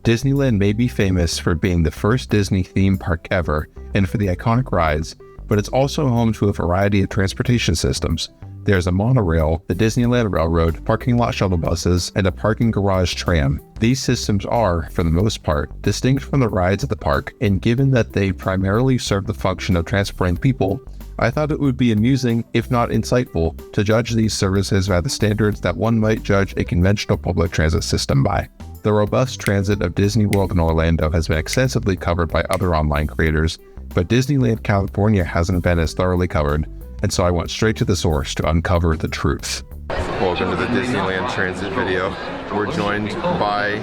Disneyland may be famous for being the first Disney theme park ever and for the iconic rides, but it's also home to a variety of transportation systems. There's a monorail, the Disneyland Railroad, parking lot shuttle buses, and a parking garage tram. These systems are, for the most part, distinct from the rides at the park, and given that they primarily serve the function of transporting people, I thought it would be amusing, if not insightful, to judge these services by the standards that one might judge a conventional public transit system by. The robust transit of Disney World in Orlando has been extensively covered by other online creators, but Disneyland California hasn't been as thoroughly covered, and so I went straight to the source to uncover the truth. Welcome to the Disneyland Transit video. We're joined by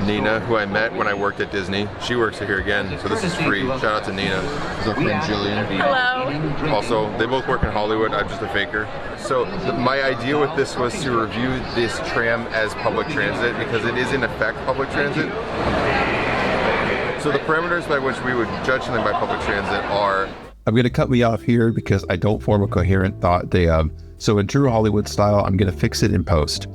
Nina, who I met when I worked at Disney. She works here again, so this is free. Shout out to Nina. This is our friend Jillian. Hello. Also, they both work in Hollywood. I'm just a faker. So my idea with this was to review this tram as public transit because it is in effect public transit. So the parameters by which we would judge something by public transit are... I'm going to cut me off here because I don't form a coherent thought day of. So in true Hollywood style, I'm going to fix it in post.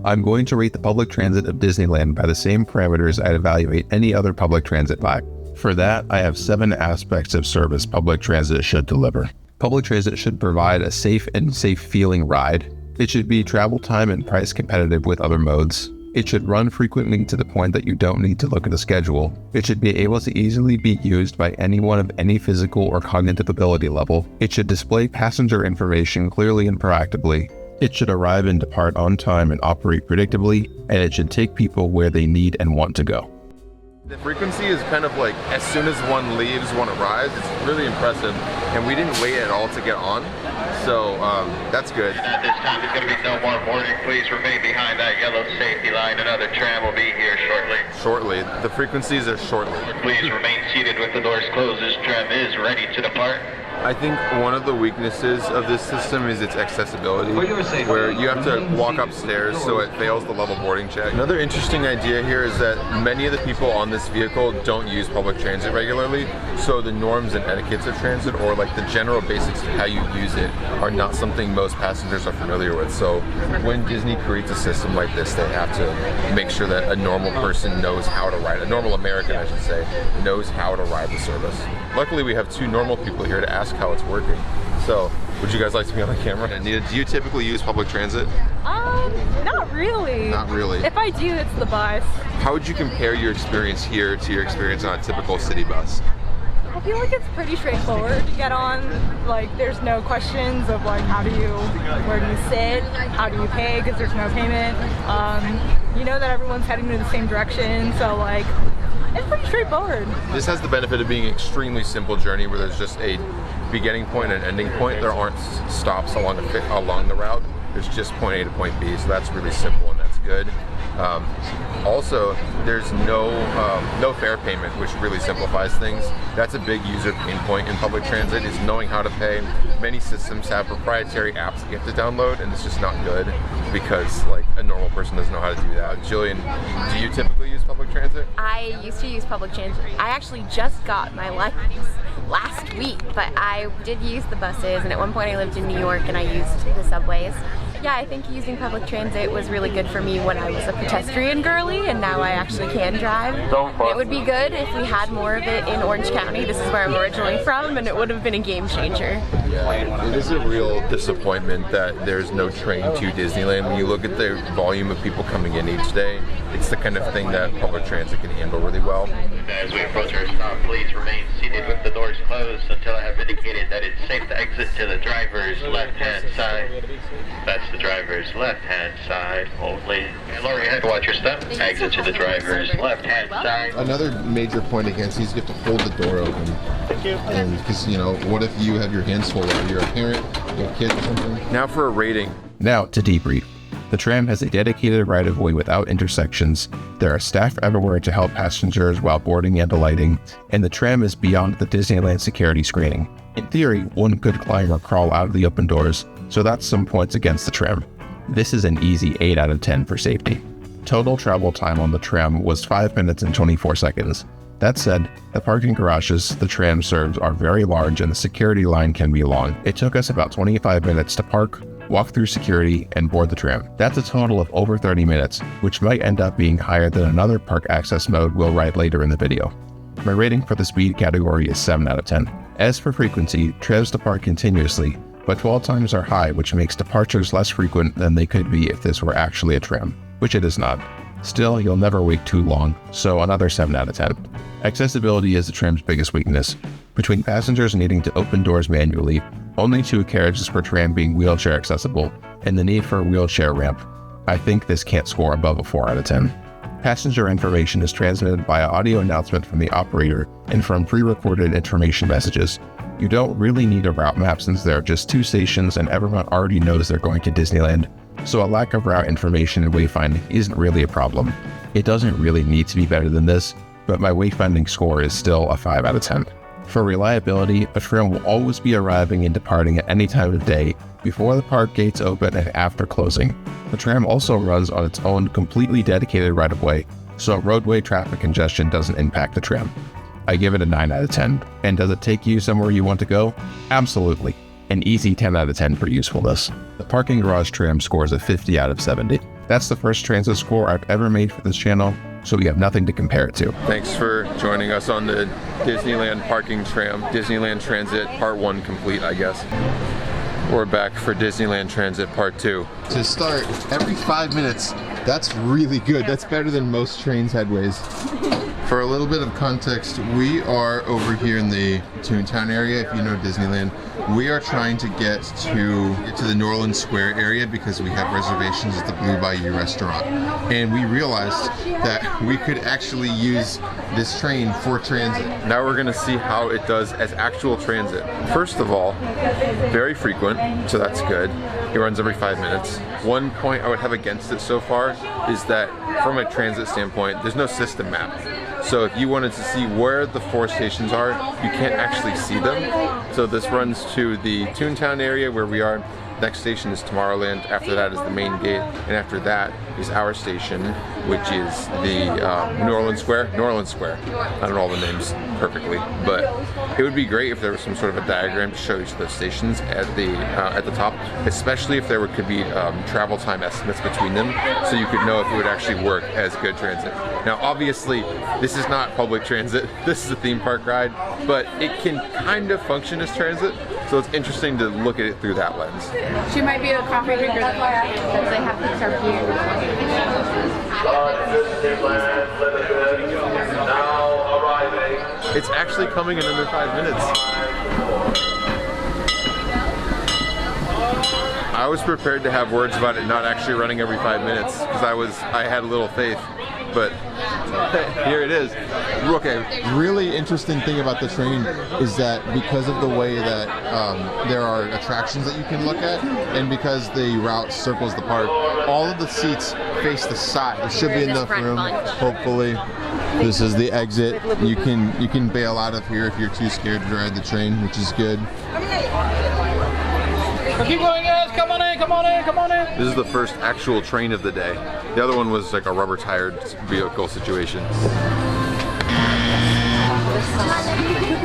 I'm going to rate the public transit of Disneyland by the same parameters I'd evaluate any other public transit by. For that, I have 7 aspects of service public transit should deliver. Public transit should provide a safe and safe-feeling ride. It should be travel time and price competitive with other modes. It should run frequently to the point that you don't need to look at a schedule. It should be able to easily be used by anyone of any physical or cognitive ability level. It should display passenger information clearly and proactively. It should arrive and depart on time and operate predictably, and it should take people where they need and want to go. The frequency is kind of like as soon as one leaves, one arrives. It's really impressive, and we didn't wait at all to get on, so that's good. At this time, there's going to be no more boarding. Please remain behind that yellow safety line. Another tram will be here shortly. Shortly. The frequencies are shortly. Please remain seated with the doors closed. This tram is ready to depart. I think one of the weaknesses of this system is its accessibility, where you have to walk upstairs so it fails the level boarding check. Another interesting idea here is that many of the people on this vehicle don't use public transit regularly, so the norms and etiquettes of transit, or like the general basics of how you use it, are not something most passengers are familiar with. So when Disney creates a system like this, they have to make sure that a normal person knows how to ride, a normal American I should say, knows how to ride the service. Luckily we have 2 normal people here to ask how it's working. So, would you guys like to be on the camera? Anita, do you typically use public transit? Not really. Not really. If I do, it's the bus. How would you compare your experience here to your experience on a typical city bus? I feel like it's pretty straightforward to get on. Like, there's no questions of like, where do you sit? How do you pay? Because there's no payment. You know that everyone's heading in the same direction, so like, it's pretty straightforward. This has the benefit of being an extremely simple journey where there's just a beginning point and ending point. There aren't stops along the route. There's just point A to point B, so that's really simple and that's good. Also, there's no fare payment, which really simplifies things. That's a big user pain point in public transit, is knowing how to pay. Many systems have proprietary apps that you have to download, and it's just not good because like a normal person doesn't know how to do that. Jillian, do you typically use public transit? I used to use public transit. I actually just got my license last week, but I did use the buses, and at one point I lived in New York and I used the subways. Yeah, I think using public transit was really good for me when I was a pedestrian girly, and now I actually can drive. It would be good if we had more of it in Orange County. This is where I'm originally from, and it would have been a game changer. Yeah, it is a real disappointment that there's no train to Disneyland. When you look at the volume of people coming in each day, it's the kind of thing that public transit can handle really well. As we approach our stop, please remain seated with the doors closed until I have indicated that it's safe to exit to the driver's left-hand side. That's the driver's left-hand side only. And lower your head, watch your step. Exit to the driver's left-hand side. Another major point against these is you have to hold the door open. Thank you. And because, you know, what if you have your hands full or you're a parent, you have a kid or something? Now for a rating. Now to debrief. The tram has a dedicated right-of-way without intersections. There are staff everywhere to help passengers while boarding and alighting, and the tram is beyond the Disneyland security screening. In theory, one could climb or crawl out of the open doors, so that's some points against the tram. This is an easy 8 out of 10 for safety. Total travel time on the tram was 5 minutes and 24 seconds. That said, the parking garages the tram serves are very large and the security line can be long. It took us about 25 minutes to park, walk through security, and board the tram. That's a total of over 30 minutes, which might end up being higher than another park access mode we'll ride later in the video. My rating for the speed category is 7 out of 10. As for frequency, trams depart continuously, but dwell times are high, which makes departures less frequent than they could be if this were actually a tram, which it is not. Still, you'll never wait too long, so another 7 out of 10. Accessibility is the tram's biggest weakness. Between passengers needing to open doors manually, only 2 carriages per tram being wheelchair accessible, and the need for a wheelchair ramp, I think this can't score above a 4 out of 10. Passenger information is transmitted by an audio announcement from the operator and from pre-recorded information messages. You don't really need a route map since there are just 2 stations and everyone already knows they're going to Disneyland, so a lack of route information and wayfinding isn't really a problem. It doesn't really need to be better than this, but my wayfinding score is still a 5 out of 10. For reliability, a tram will always be arriving and departing at any time of day, before the park gates open and after closing. The tram also runs on its own completely dedicated right-of-way, so roadway traffic congestion doesn't impact the tram. I give it a 9 out of 10. And does it take you somewhere you want to go? Absolutely. An easy 10 out of 10 for usefulness. The parking garage tram scores a 50 out of 70. That's the first transit score I've ever made for this channel, so we have nothing to compare it to. Thanks for joining us on the Disneyland parking tram. Disneyland Transit Part 1 complete, I guess. We're back for Disneyland Transit Part 2. To start, every 5 minutes, that's really good. That's better than most trains' headways. For a little bit of context, we are over here in the Toontown area, if you know Disneyland. We are trying to get to the Norland Square area because we have reservations at the Blue Bayou restaurant. And we realized that we could actually use this train for transit. Now we're gonna see how it does as actual transit. First of all, very frequent, so that's good. It runs every 5 minutes. One point I would have against it so far is that from a transit standpoint, there's no system map. So if you wanted to see where the 4 stations are, you can't actually see them. So this runs to the Toontown area where we are. Next station is Tomorrowland. After that is the main gate, and after that is our station, which is the Norland Square. Norland Square. I don't know all the names perfectly, but it would be great if there was some sort of a diagram to show each of those stations at the top, especially if there could be travel time estimates between them, so you could know if it would actually work as good transit. Now, obviously, this is not public transit. This is a theme park ride, but it can kind of function as transit. So it's interesting to look at it through that lens. She might be a coffee drinker though, because they have Pixar here. It's actually coming in under 5 minutes. I was prepared to have words about it not actually running every 5 minutes because I had a little faith, but here it is. Okay, really interesting thing about the train is that because of the way that there are attractions that you can look at, and because the route circles the park, all of the seats face the side. There should be enough room, hopefully. This is the exit. You can bail out of here if you're too scared to ride the train, which is good. Keep going, guys! Come on in, come on in, come on in! This is the first actual train of the day. The other one was like a rubber-tired vehicle situation.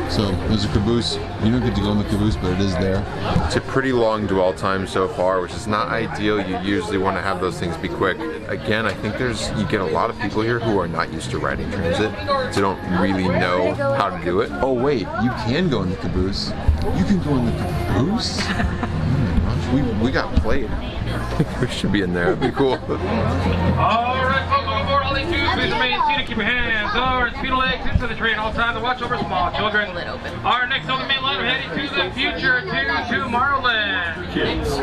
So there's a caboose. You don't get to go in the caboose, but it is there. It's a pretty long dwell time so far, which is not ideal. You usually want to have those things be quick. Again, I think you get a lot of people here who are not used to riding transit, so don't really know how to do it. Oh wait, you can go in the caboose. You can go in the caboose? We got played. We should be in there. That'd be cool. All right, folks, on board all these tubes. Please remain seated. Keep your hands over and feet and legs into the train all the time to watch over small children. Our next on the main line, we're heading to the future to Tomorrowland. Kids.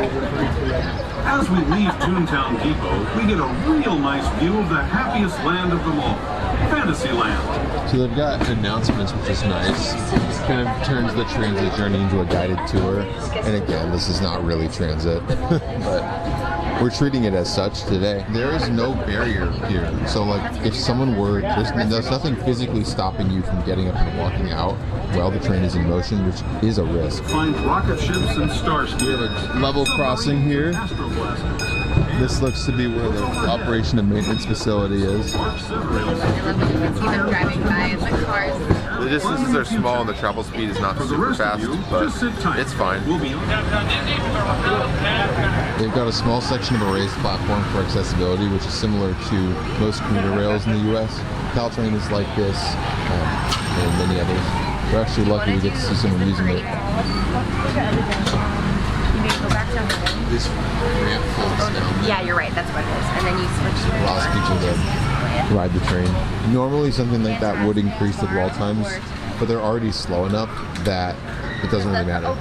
As we leave Toontown Depot, we get a real nice view of the happiest land of them all, Fantasyland. So they've got announcements, which is nice. Kind of turns the transit journey into a guided tour. And again, this is not really transit, but we're treating it as such today. There is no barrier here. So like if someone were, there's nothing physically stopping you from getting up and walking out while the train is in motion, which is a risk. Find rocket ships and starships. We have a level crossing here. This looks to be where the operation and maintenance facility is. I love that you can see them driving by in the cars. The distances are small and the travel speed is not super fast, but it's fine. They've got a small section of a raised platform for accessibility, which is similar to most commuter rails in the U.S. Caltrain is like this, and many others. We're actually lucky we get to see someone using it. This ramp floats down. Yeah, you're right. That's what it is. And then you switch. Allows people to ride the train. Normally something like that would increase the dwell times, but they're already slow enough that it doesn't really matter.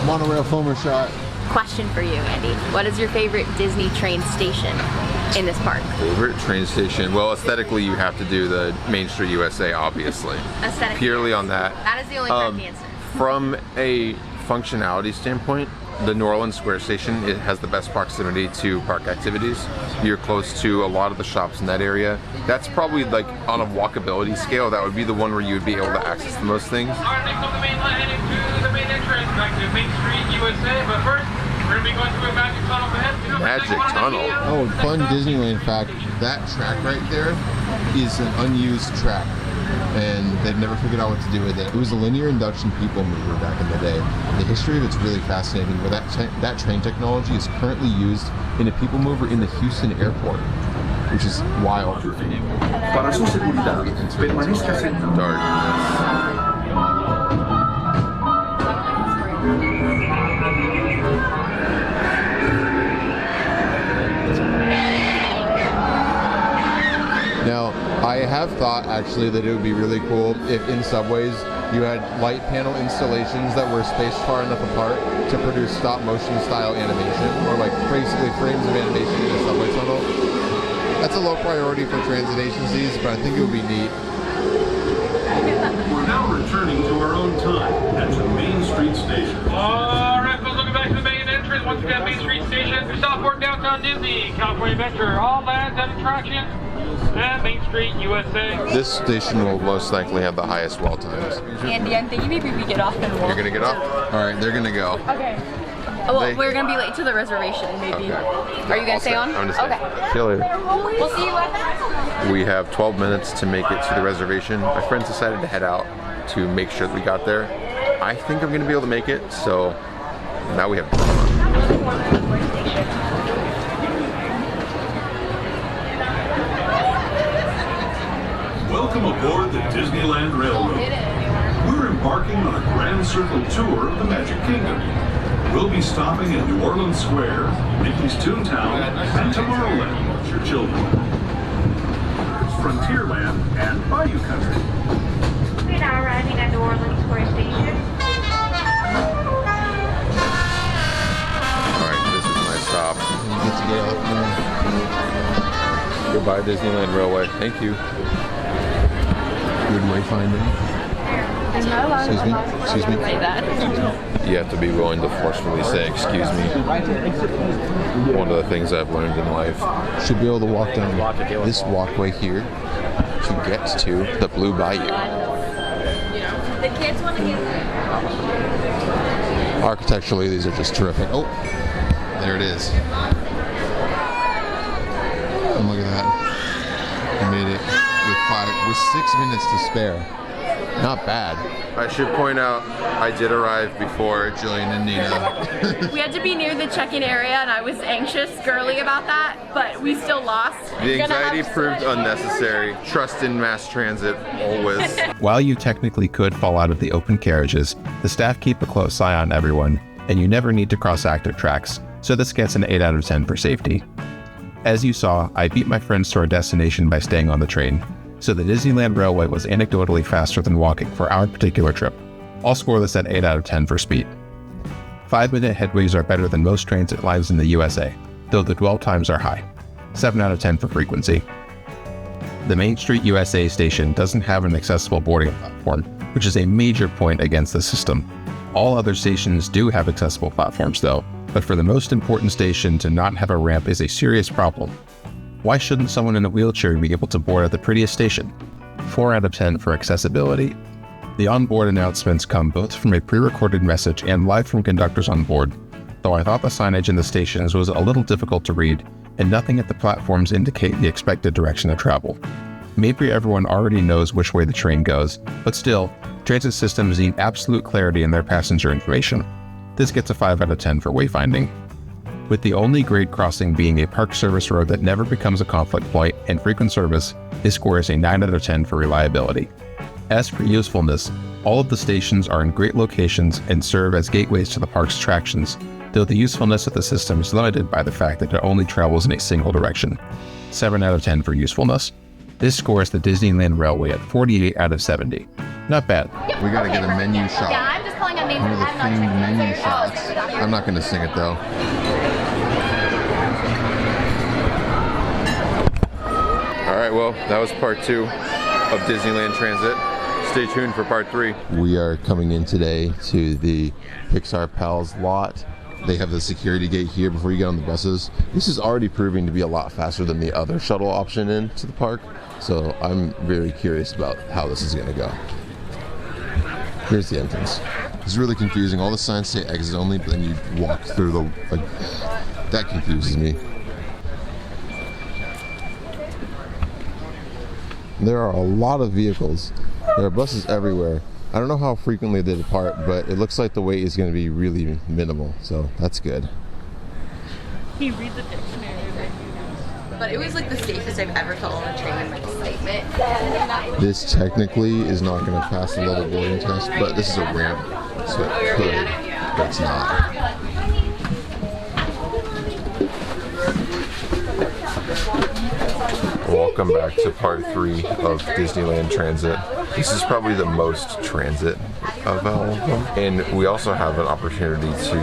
Monorail foamer shot. Question for you, Andy. What is your favorite Disney train station in this park? Favorite train station? Well, aesthetically, you have to do the Main Street USA, obviously. Aesthetic. Purely on that. That is the only correct answer. From a functionality standpoint, the New Orleans Square Station, it has the best proximity to park activities. You're close to a lot of the shops in that area. That's probably like on a walkability scale, that would be the one where you would be able to access the most things. Alright, next on the main line, heading to the main entrance, back to Main Street USA, but first, we're going to be going through a magic tunnel ahead. Magic tunnel? Oh, fun Disneyland fact, that track right there is an unused track, and they've never figured out what to do with it. It was a linear induction people mover back in the day. The history of it's really fascinating, where that train technology is currently used in a people mover in the Houston airport, which is wild. Para su seguridad, permanezca sentado. Darkness. Now, I have thought actually that it would be really cool if in subways you had light panel installations that were spaced far enough apart to produce stop motion style animation, or like basically frames of animation in a subway tunnel. That's a low priority for transit agencies, but I think it would be neat. We're now returning to our own time at the Main Street Station. Alright, folks, looking back to the main entrance. Once again, Main Street Station, Southport Downtown Disney, California Adventure, all lands and attractions, and Main Street USA. This station will most likely have the highest dwell times. Andy, I'm thinking maybe we get off and walk. You're gonna get off? Alright, they're gonna go. Okay. Oh, well, we're going to be late to the reservation, maybe. Okay. Are you going to stay on? I'm gonna stay. Okay. See you later. We'll see you at We have 12 minutes to make it to the reservation. My friends decided to head out to make sure that we got there. I think I'm going to be able to make it, so now we have Welcome aboard the Disneyland Railroad. We're embarking on a grand circle tour of the Magic Kingdom. We'll be stopping at New Orleans Square, Mickey's Toontown, and Tomorrowland for your children. Frontierland and Bayou Country. We're now arriving at New Orleans Square Station. Alright, this is my stop. You get to get out. Goodbye, Disneyland Railway. Thank you. Good wayfinding. Excuse me? Excuse me? You have to be willing to forcefully say, excuse me. One of the things I've learned in life. Should be able to walk down this walkway here to get to the Blue Bayou. The kids want to get Architecturally, these are just terrific. Oh, there it is. And look at that. I made it with 6 minutes to spare. Not bad. I should point out, I did arrive before Jillian and Nina. We had to be near the check-in area, and I was anxious, girly about that, but we still lost. The anxiety proved unnecessary. Trust in mass transit, always. While you technically could fall out of the open carriages, the staff keep a close eye on everyone, and you never need to cross active tracks, so this gets an 8 out of 10 for safety. As you saw, I beat my friends to our destination by staying on the train, so the Disneyland Railway was anecdotally faster than walking for our particular trip. I'll score this at 8 out of 10 for speed. 5-minute headways are better than most transit lines in the USA, though the dwell times are high. 7 out of 10 for frequency. The Main Street USA station doesn't have an accessible boarding platform, which is a major point against the system. All other stations do have accessible platforms though, but for the most important station to not have a ramp is a serious problem. Why shouldn't someone in a wheelchair be able to board at the prettiest station? 4 out of 10 for accessibility. The onboard announcements come both from a pre-recorded message and live from conductors on board. though I thought the signage in the stations was a little difficult to read, and nothing at the platforms indicate the expected direction of travel. Maybe everyone already knows which way the train goes, but still, transit systems need absolute clarity in their passenger information. This gets a 5 out of 10 for wayfinding. With the only grade crossing being a park service road that never becomes a conflict point and frequent service, this scores a 9 out of 10 for reliability. As for usefulness, all of the stations are in great locations and serve as gateways to the park's attractions, though the usefulness of the system is limited by the fact that it only travels in a single direction. 7 out of 10 for usefulness. This scores the Disneyland Railway at 48 out of 70. Not bad. We gotta get a menu shot. Yeah, I'm just calling on names. One of the famed menu shots. I'm not gonna sing it though. Alright, well, that was part 2 of Disneyland Transit. Stay tuned for part 3. We are coming in today to the Pixar Pals lot. They have the security gate here before you get on the buses. This is already proving to be a lot faster than the other shuttle option into the park. So I'm very curious about how this is gonna go. Here's the entrance. It's really confusing. All the signs say exit only, but then you walk through the, that confuses me. There are a lot of vehicles. There are buses everywhere. I don't know how frequently they depart, but it looks like the wait is going to be really minimal, so that's good. Can you read the dictionary? But it was like the safest I've ever felt on a train in my excitement. This technically is not going to pass the level boarding test, but this is a ramp, so it could, but it's not. Welcome back to part 3 of Disneyland Transit. This is probably the most transit of all of them. And we also have an opportunity to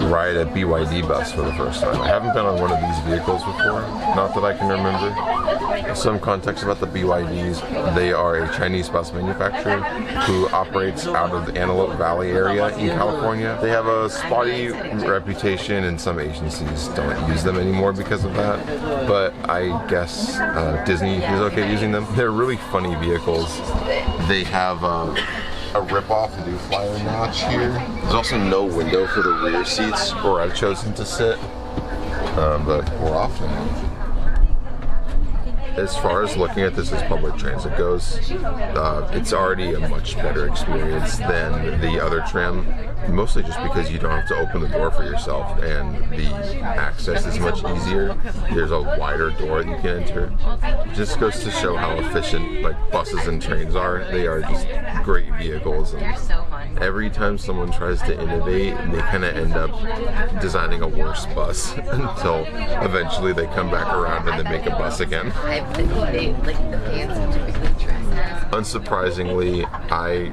ride a BYD bus for the first time. I haven't been on one of these vehicles before, not that I can remember. Some context about the BYDs, they are a Chinese bus manufacturer who operates out of the Antelope Valley area in California. They have a spotty reputation and some agencies don't use them anymore because of that, but I guess Disney is okay using them. They're really funny vehicles. They have a rip-off new flyer notch here. There's also no window for the rear seats where I've chosen to sit, but we're off now. As far as looking at this as public transit goes, it's already a much better experience than the other tram, mostly just because you don't have to open the door for yourself and the access is much easier. There's a wider door that you can enter. It just goes to show how efficient buses and trains are. They are just great vehicles. And every time someone tries to innovate, they kind of end up designing a worse bus until eventually they come back around and they make a bus again. Unsurprisingly, I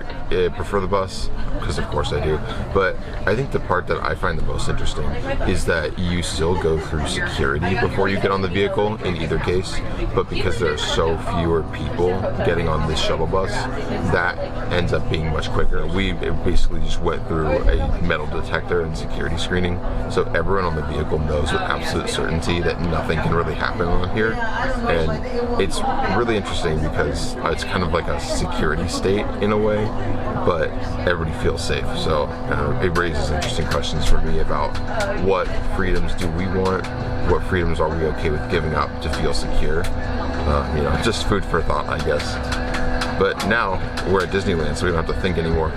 prefer the bus, because of course I do, but I think the part that I find the most interesting is that you still go through security before you get on the vehicle in either case, but because there are so fewer people getting on this shuttle bus, that ends up being much quicker. We basically just went through a metal detector and security screening, so everyone on the vehicle knows with absolute certainty that nothing can really happen on here, and it's really interesting because it's kind of like a security state in a way, but everybody feels safe. So it raises interesting questions for me about what freedoms do we want, what freedoms are we okay with giving up to feel secure. Just food for thought, I guess. But now we're at Disneyland, so we don't have to think anymore.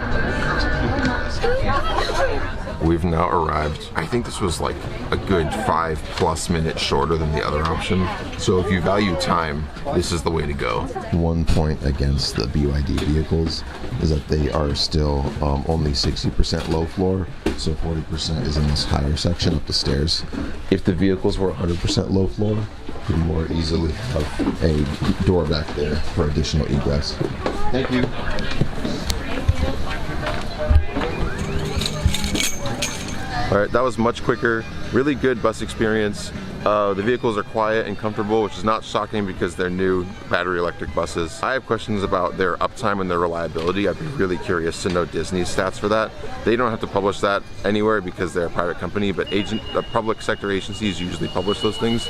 We've now arrived. I think this was like a good 5+ minutes shorter than the other option. So if you value time, this is the way to go. One point against the BYD vehicles is that they are still only 60% low floor, so 40% is in this higher section up the stairs. If the vehicles were 100% low floor, you could more easily have a door back there for additional egress. Thank you. Alright, that was much quicker. Really good bus experience. The vehicles are quiet and comfortable, which is not shocking because they're new battery electric buses. I have questions about their uptime and their reliability. I'd be really curious to know Disney's stats for that. They don't have to publish that anywhere because they're a private company, but public sector agencies usually publish those things,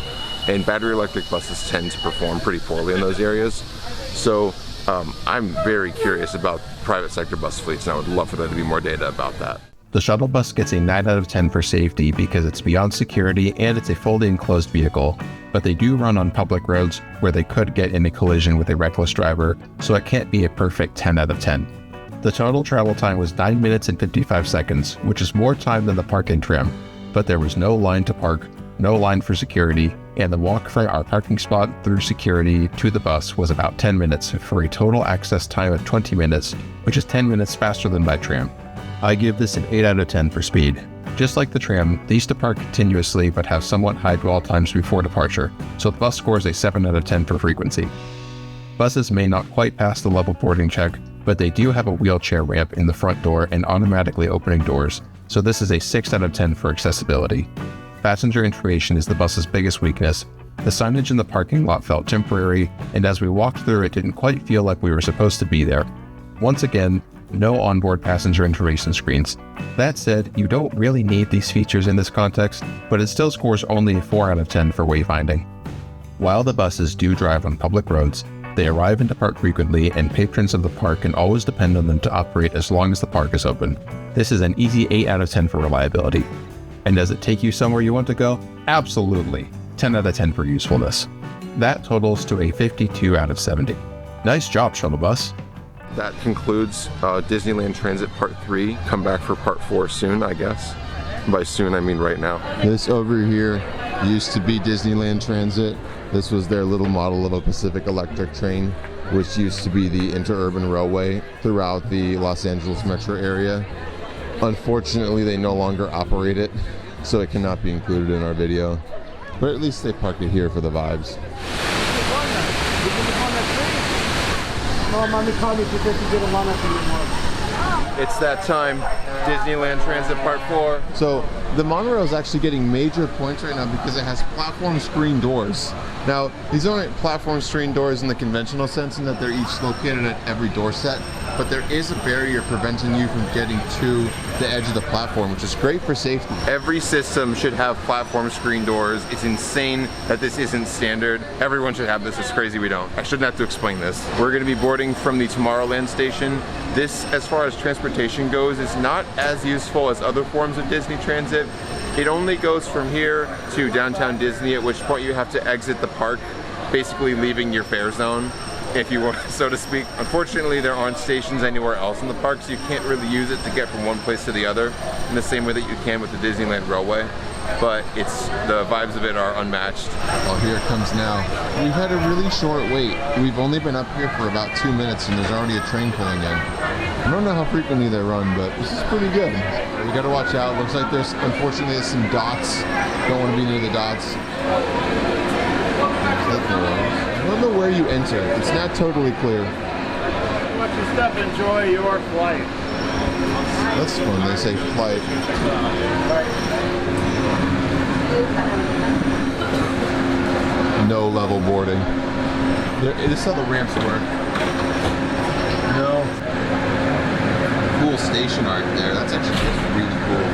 and battery electric buses tend to perform pretty poorly in those areas. So I'm very curious about private sector bus fleets, and I would love for there to be more data about that. The shuttle bus gets a 9 out of 10 for safety because it's beyond security and it's a fully enclosed vehicle, but they do run on public roads where they could get in a collision with a reckless driver, so it can't be a perfect 10 out of 10. The total travel time was 9 minutes and 55 seconds, which is more time than the park and tram, but there was no line to park, no line for security, and the walk from our parking spot through security to the bus was about 10 minutes for a total access time of 20 minutes, which is 10 minutes faster than by tram. I give this an 8 out of 10 for speed. Just like the tram, these depart continuously but have somewhat high dwell times before departure, so the bus scores a 7 out of 10 for frequency. Buses may not quite pass the level boarding check, but they do have a wheelchair ramp in the front door and automatically opening doors, so this is a 6 out of 10 for accessibility. Passenger information is the bus's biggest weakness. The signage in the parking lot felt temporary, and as we walked through it didn't quite feel like we were supposed to be there. Once again, no onboard passenger information screens. That said, you don't really need these features in this context, but it still scores only a 4 out of 10 for wayfinding. While the buses do drive on public roads, they arrive and depart frequently, and patrons of the park can always depend on them to operate as long as the park is open. This is an easy 8 out of 10 for reliability. And does it take you somewhere you want to go? Absolutely. 10 out of 10 for usefulness. That totals to a 52 out of 70. Nice job, shuttle bus. That concludes Disneyland Transit Part 3. Come back for Part 4 soon, I guess. By soon, I mean right now. This over here used to be Disneyland Transit. This was their little model of a Pacific Electric train, which used to be the interurban railway throughout the Los Angeles metro area. Unfortunately, they no longer operate it, so it cannot be included in our video. But at least they parked it here for the vibes. It's that time, Disneyland Transit Part 4. So the monorail is actually getting major points right now because it has platform screen doors. Now, these aren't platform screen doors in the conventional sense in that they're each located at every door set, but there is a barrier preventing you from getting to the edge of the platform, which is great for safety. Every system should have platform screen doors. It's insane that this isn't standard. Everyone should have this. It's crazy we don't. I shouldn't have to explain this. We're going to be boarding from the Tomorrowland station. This, as far as transportation goes, is not as useful as other forms of Disney Transit. It only goes from here to downtown Disney, at which point you have to exit the park, basically leaving your fare zone, if you want, so to speak. Unfortunately, there aren't stations anywhere else in the park, so you can't really use it to get from one place to the other in the same way that you can with the Disneyland Railway. But the vibes of it are unmatched. Well, here it comes now. We've had a really short wait. We've only been up here for about 2 minutes and there's already a train pulling in. I don't know how frequently they run, but this is pretty good. You gotta watch out. Looks like unfortunately there's some dots. Don't want to be near the dots. I don't know where you enter. It's not totally clear. Watch your step, enjoy your flight. That's fun, they say flight. No level boarding. This is how the ramps work. No. Cool station art there. That's actually really cool.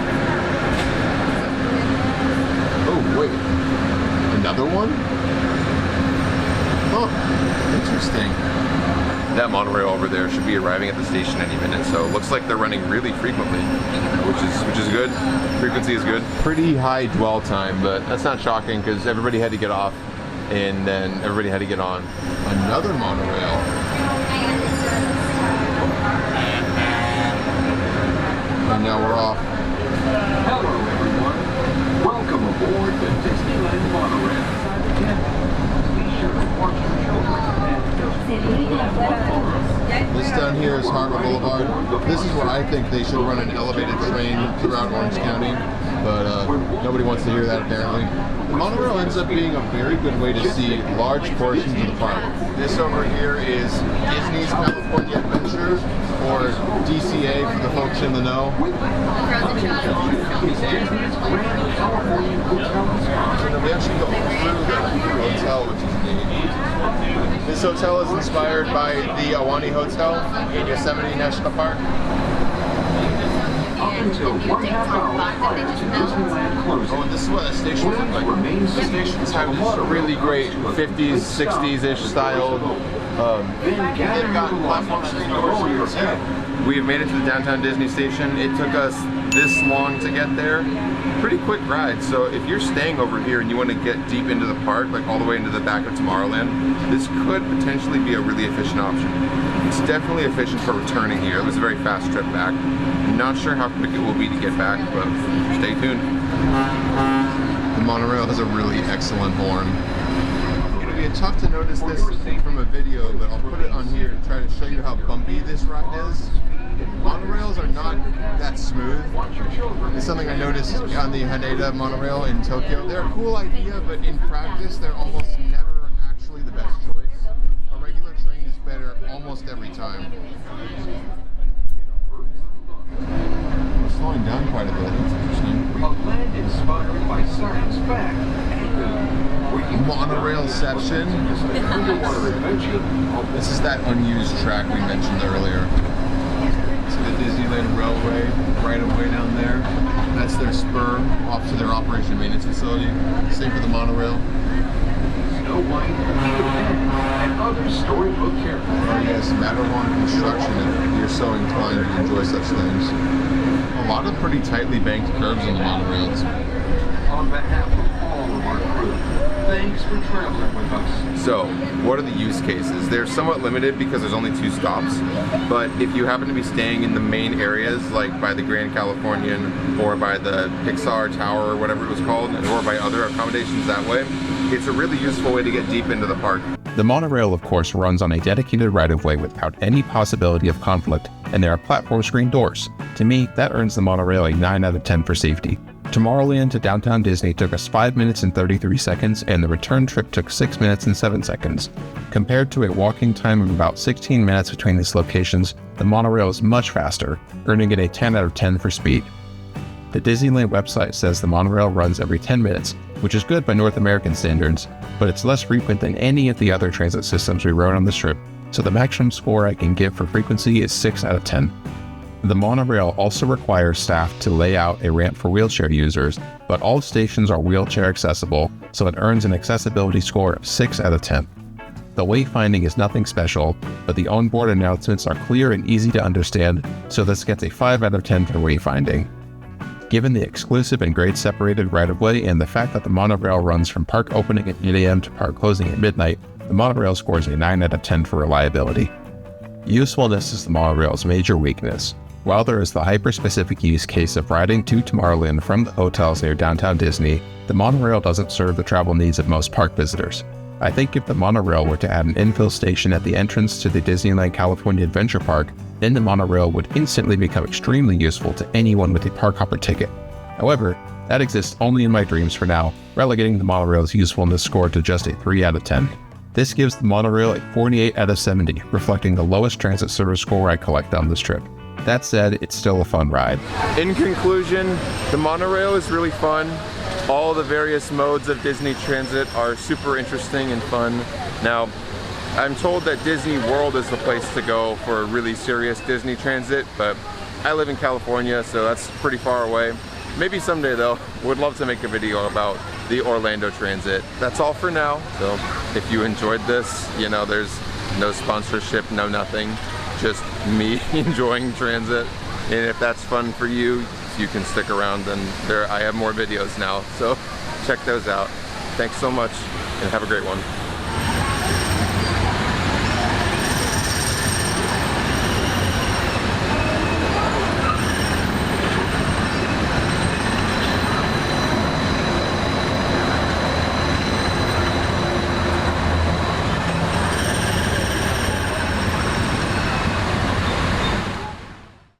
Oh, wait. Another one? Oh, interesting. That monorail over there should be arriving at the station any minute, so it looks like they're running really frequently, which is good. Frequency is good. Pretty high dwell time, but that's not shocking because everybody had to get off and then everybody had to get on. Another monorail. And now we're off. Hello, everyone. Welcome aboard the Disneyland Monorail. Be sure to watch your children. This down here is Harbor Boulevard. This is where I think they should run an elevated train throughout Orange County, but nobody wants to hear that apparently. The monorail ends up being a very good way to see large portions of the park. This over here is Disney's California Adventure, or DCA for the folks in the know. And we actually go through the hotel, which is neat. This hotel is inspired by the Ahwahnee Hotel in Yosemite National Park. Until 1 half hour prior to Disneyland closing. Oh, and this is what the station looks like. The stations have this really great 50s, 60s-ish style. They've got platform screen doors here too. We have made it to the downtown Disney station. It took us this long to get there. Pretty quick ride. So if you're staying over here and you want to get deep into the park, like all the way into the back of Tomorrowland, this could potentially be a really efficient option. It's definitely efficient for returning here. It was a very fast trip back. I'm not sure how quick it will be to get back, but stay tuned. The monorail has a really excellent horn. It'll be tough to notice this from a video, but I'll put it on here to try to show you how bumpy this ride is. Monorails are not that smooth. It's something I noticed on the Haneda monorail in Tokyo. They're a cool idea, but in practice, they're almost never actually the best choice. A regular train is better almost every time. I'm slowing down quite a bit. That's interesting. A land inspired by science fact. Monorail section. This is that unused track we mentioned earlier. The Disneyland Railway right away down there. That's their spur off to their operation maintenance facility. Same for the monorail. Snow White, and other storybook characters. Oh yes, Matterhorn construction if you're so inclined to enjoy such things. A lot of pretty tightly banked curves on the monorails. On behalf of all of our crew, thanks for traveling with us. So, what are the use cases? They're somewhat limited because there's only 2 stops, but if you happen to be staying in the main areas, like by the Grand Californian, or by the Pixar Tower, or whatever it was called, or by other accommodations that way, it's a really useful way to get deep into the park. The monorail, of course, runs on a dedicated right-of-way without any possibility of conflict, and there are platform screen doors. To me, that earns the monorail a 9 out of 10 for safety. Tomorrowland to downtown Disney took us 5 minutes and 33 seconds, and the return trip took 6 minutes and 7 seconds. Compared to a walking time of about 16 minutes between these locations, the monorail is much faster, earning it a 10 out of 10 for speed. The Disneyland website says the monorail runs every 10 minutes, which is good by North American standards, but it's less frequent than any of the other transit systems we rode on this trip, so the maximum score I can give for frequency is 6 out of 10. The monorail also requires staff to lay out a ramp for wheelchair users, but all stations are wheelchair accessible, so it earns an accessibility score of 6 out of 10. The wayfinding is nothing special, but the onboard announcements are clear and easy to understand, so this gets a 5 out of 10 for wayfinding. Given the exclusive and grade-separated right-of-way and the fact that the monorail runs from park opening at 8 a.m. to park closing at midnight, the monorail scores a 9 out of 10 for reliability. Usefulness is the monorail's major weakness. While there is the hyper-specific use case of riding to Tomorrowland from the hotels near downtown Disney, the monorail doesn't serve the travel needs of most park visitors. I think if the monorail were to add an infill station at the entrance to the Disneyland California Adventure Park, then the monorail would instantly become extremely useful to anyone with a park hopper ticket. However, that exists only in my dreams for now, relegating the monorail's usefulness score to just a 3 out of 10. This gives the monorail a 48 out of 70, reflecting the lowest transit service score I collect on this trip. That said, it's still a fun ride. In conclusion, the monorail is really fun. All the various modes of Disney transit are super interesting and fun. Now, I'm told that Disney World is the place to go for really serious Disney transit, but I live in California, so that's pretty far away. Maybe someday though, would love to make a video about the Orlando transit. That's all for now. So if you enjoyed this, you know, there's no sponsorship, no nothing. Just me enjoying transit, and if that's fun for you, you can stick around, and I have more videos now, so check those out. Thanks so much and have a great one.